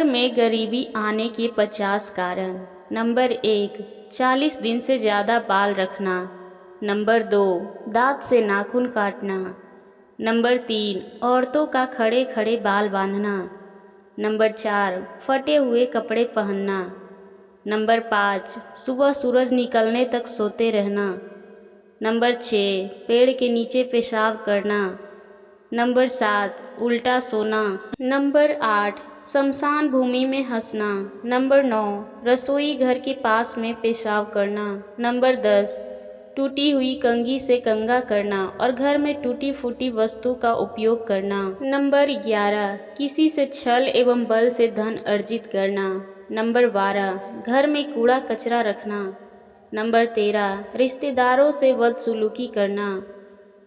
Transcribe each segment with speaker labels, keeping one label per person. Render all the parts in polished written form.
Speaker 1: में गरीबी आने के 50 कारण। नंबर 1, 40 दिन से ज़्यादा बाल रखना। नंबर 2, दांत से नाखून काटना। नंबर 3, औरतों का खड़े खड़े बाल बांधना। नंबर 4, फटे हुए कपड़े पहनना। नंबर 5, सुबह सूरज निकलने तक सोते रहना। नंबर 6, पेड़ के नीचे पेशाब करना। नंबर 7, उल्टा सोना। नंबर 8, शमशान भूमि में हंसना। नंबर 9, रसोई घर के पास में पेशाब करना। नंबर 10, टूटी हुई कंघी से कंघा करना और घर में टूटी फूटी वस्तु का उपयोग करना। नंबर 11, किसी से छल एवं बल से धन अर्जित करना। नंबर 12, घर में कूड़ा कचरा रखना। नंबर 13, रिश्तेदारों से बदसलूकी करना।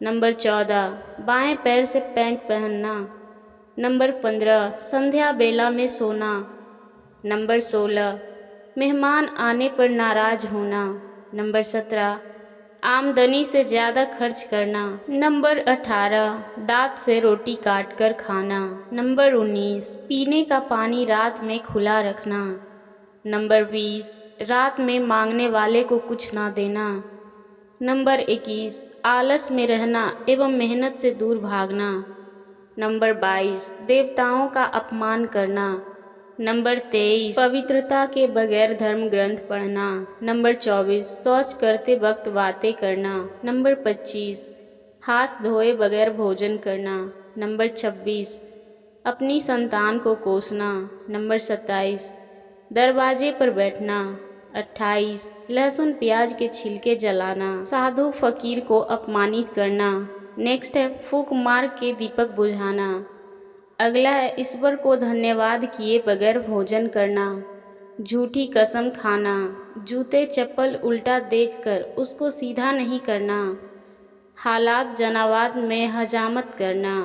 Speaker 1: नंबर 14, बाएं पैर से पैंट पहनना। नंबर 15, संध्या बेला में सोना। नंबर 16, मेहमान आने पर नाराज होना। नंबर 17, आमदनी से ज़्यादा खर्च करना। नंबर 18, दांत से रोटी काट कर खाना। नंबर 19, पीने का पानी रात में खुला रखना। नंबर 20, रात में मांगने वाले को कुछ ना देना। नंबर 21, आलस में रहना एवं मेहनत से दूर भागना। नंबर 22, देवताओं का अपमान करना। नंबर 23, पवित्रता के बगैर धर्म ग्रंथ पढ़ना। नंबर 24, शौच करते वक्त बातें करना। नंबर 25, हाथ धोए बगैर भोजन करना। नंबर 26, अपनी संतान को कोसना। नंबर 27, दरवाजे पर बैठना। 28, लहसुन प्याज के छिलके जलाना। साधु फकीर को अपमानित करना। नेक्स्ट है फूंक मार के दीपक बुझाना। अगला है ईश्वर को धन्यवाद किए बगैर भोजन करना। झूठी कसम खाना। जूते चप्पल उल्टा देखकर उसको सीधा नहीं करना। हालात जनावाद में हजामत करना।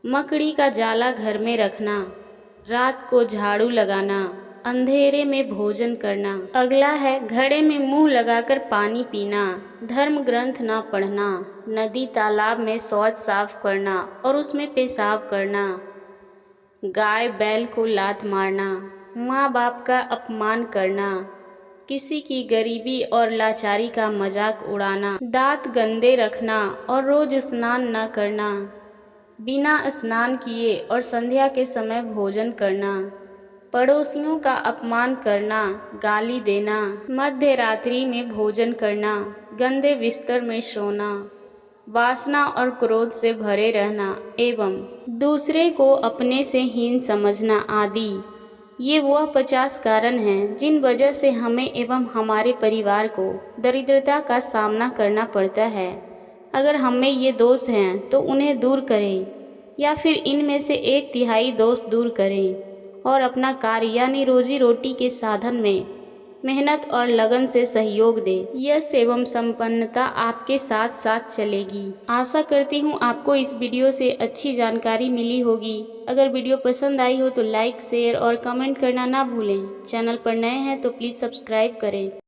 Speaker 1: मकड़ी का जाला घर में रखना। रात को झाड़ू लगाना। अंधेरे में भोजन करना। अगला है घड़े में मुंह लगाकर पानी पीना। धर्म ग्रंथ ना पढ़ना। नदी तालाब में शौच साफ करना और उसमें पेशाब करना। गाय बैल को लात मारना। माँ बाप का अपमान करना। किसी की गरीबी और लाचारी का मजाक उड़ाना। दांत गंदे रखना और रोज स्नान न करना। बिना स्नान किए और संध्या के समय भोजन करना। पड़ोसियों का अपमान करना, गाली देना। मध्य रात्रि में भोजन करना। गंदे बिस्तर में सोना। वासना और क्रोध से भरे रहना एवं दूसरे को अपने से हीन समझना आदि ये वह 50 कारण हैं जिन वजह से हमें एवं हमारे परिवार को दरिद्रता का सामना करना पड़ता है। अगर हमें ये दोष हैं तो उन्हें दूर करें या फिर इनमें से 1/3 दोष दूर करें और अपना कार्य यानी रोजी रोटी के साधन में मेहनत और लगन से सहयोग दें। यश एवं संपन्नता आपके साथ साथ चलेगी। आशा करती हूँ आपको इस वीडियो से अच्छी जानकारी मिली होगी। अगर वीडियो पसंद आई हो तो लाइक शेयर और कमेंट करना ना भूलें। चैनल पर नए हैं तो प्लीज़ सब्सक्राइब करें।